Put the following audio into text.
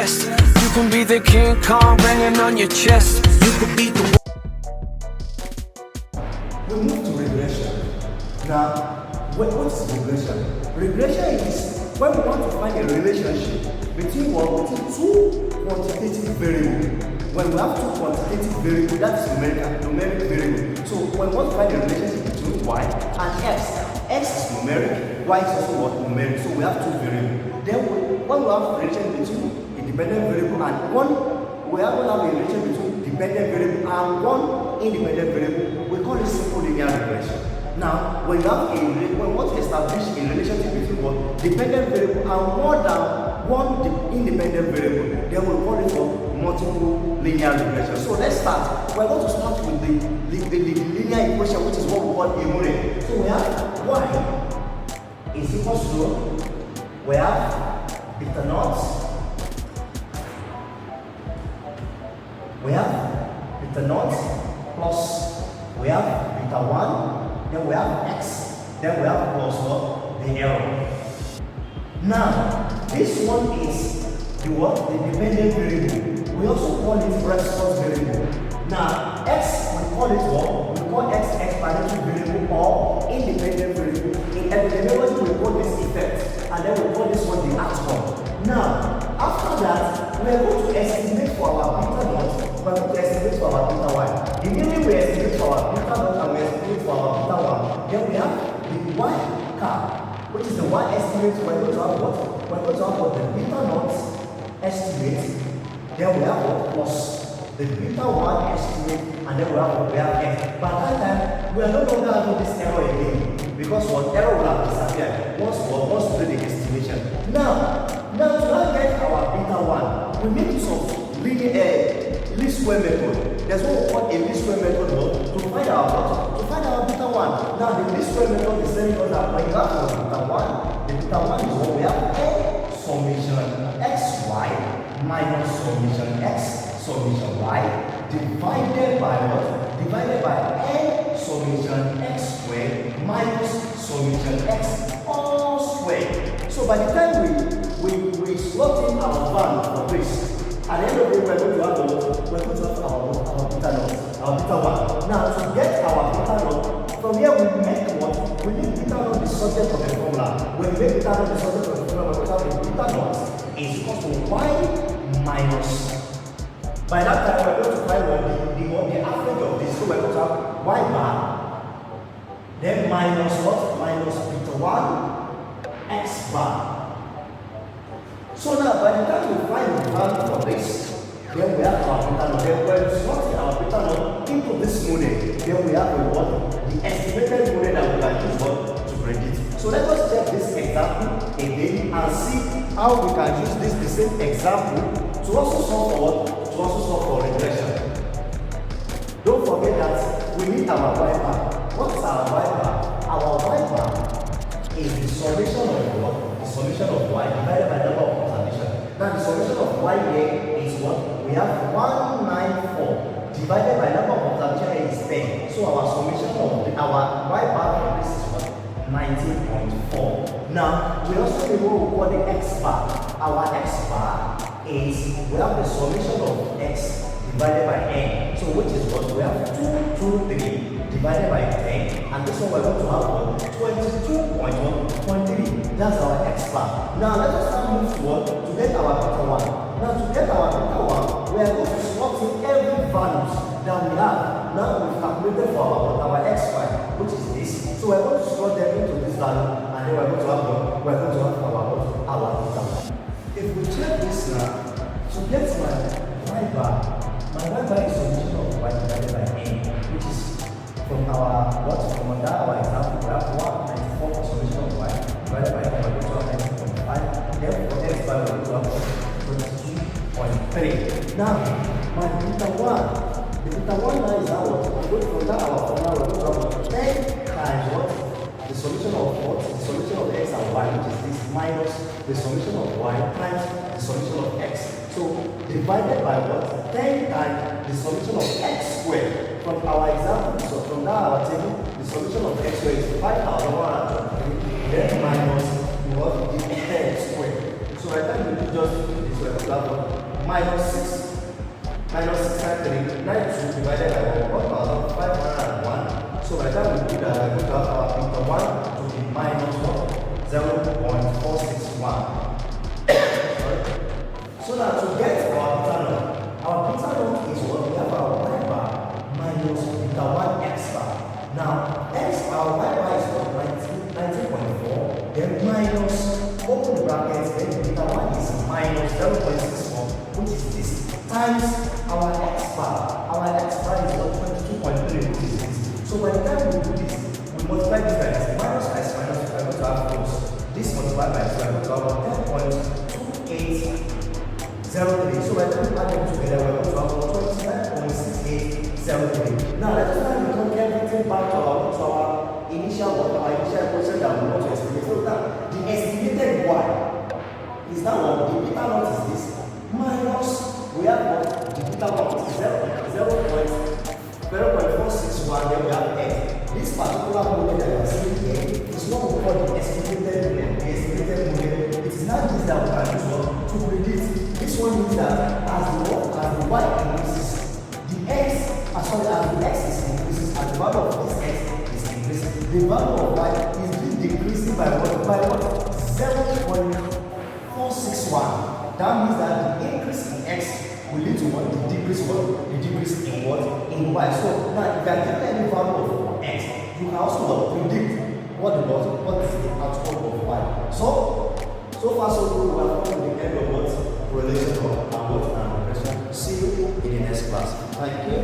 best. You can be the King Kong banging on your chest. You could be the We move to regression. Now, what is regression? Regression is when we want to find a relationship between two quantitative variables. When we have two quantitative variables, that is numeric variable. So when we want to find a relationship between y and x is numeric, y is also what? Numeric. So we have two variables. Then when we have a relation between a dependent variable and we have a relation between dependent variable and one independent variable, we call it simple linear regression. Now, when we want to establish a relationship between one dependent variable and more than one independent variable, then we call it multiple linear regression. So let's start. We're going to start with the linear equation, which is what we call a model. So we have y is equal to, we have beta naught, we have beta naught plus, we have beta 1, then we have x, then we have plus what? The error. Now, this one is the what? The dependent variable. We also call it response variable. Now, x, we call it what? We call x exponential variable or independent variable. In epidemiology, we call this effect, and then we call this one the outcome. Now, after that, we are going to estimate for our beta naught. We are going to estimate for our beta 1. Immediately we estimate for our beta naught and we estimate for our beta 1. Then we have the y cap, which is the y estimate. We are going to have what? We are going to have what? The beta naught estimate. Then we have what? Plus the beta 1 estimate, and then we have what? We have x. But at that time, we are no longer having this error again, because what error will have disappeared once we do the estimation. Now to get our beta 1, we make use of least square method. There's what we call a least square method to find our beta 1. Now the least square method is telling us that when you have our beta 1, the beta 1 is what we have a summation xy minus summation x summation y divided by what? Divided by n summation x squared minus summation x all squared. So by the time we slot in our value for this, at the end of the day, we're going to have our beta naught, our beta 1. Now, to get our beta naught, from here we make what? We make beta naught the subject of the formula. When we make beta naught the subject of the formula, we have the beta naught is equal to y minus. By that time, we're going to find the average of this. So we're going to have y bar, then minus what? Minus beta 1 x bar. So now, by the time we find the value for this, then we have our beta naught. Then we're slotting our beta naught into this model. Then we have what? The estimated model that we can use what? To predict. So let us check this example again and see how we can use the same example to also solve for what? To also solve for regression. Don't forget that we need our y bar. What is our y bar? Our y bar is the summation of what? The summation of y divided by the number of observations. Now the summation of y here is what? We have 194 divided by number of observations is 10. So our summation of our y bar for this is what? 19.4. Now we also need what we call the x bar. Our x bar is we have the summation of x divided by n. So which is what? We have 223 divided by 10, and this one we're going to have 22.1.3. That's our x bar. Now let us now move to get our beta 1. Now to get our beta 1, we are going to slot in every value that we have. Now we've calculated for our xy, which is this. So we're going to slot them into this value, and then we're going to have our beta 1. If we check this now, to get my y bar is summation of y divided by n, which is from our our example, we have 194 for summation of y divided by n, we're going to have 19.5. Then for x bar, we're going to have 22.3. Now, my beta 1, the beta 1 now is our what? We're going from that our formula, we're going to have 10 times what? The solution of what? The solution of x and y, which is this, minus the solution of y times the solution of x. So divided by what? 10 times the solution of x squared. From our example, so from that our table, the solution of x squared is 5,123, then minus what? The x squared. So by the time you just do this, to have minus 6. Minus 6 times 3, 92 divided by 1,501. So by the time we do that, we're going to have our beta 1 to be minus 0.461. So now to get our beta naught is what we have our y bar minus beta 1 x bar. Now, our y bar is what 19.4, then minus open brackets, then beta 1 is minus 0.64, which is this, times our x bar. Our x bar is what 22.3, which is this. So by the time we do this, we multiply this by this minus x minus 5, we're going to have close. This multiplied by 2, we're going to have 10.2803. So by the time we add them together, we're going to have 29.6803. Now let's try to return everything back to our initial equation that we want to estimate. So now the estimated y is now what the beta naught is this minus we have what the beta naught is 0.461, then we have x. This particular model that you are seeing here is what we call the estimated model. The estimated model, it is not this that we can use to predict. This one means that as the y increases, the x, as the x is increasing, as the value of this x is increasing, the value of y is being decreasing by what? 0.461. That means that the increase in x will lead to what? The decrease in what? In y. So now if you are given any value of x, you can also predict what is the outcome of y. So far so good, we have come to the end of what? Correlation and regression. See you in the next class. Thank you.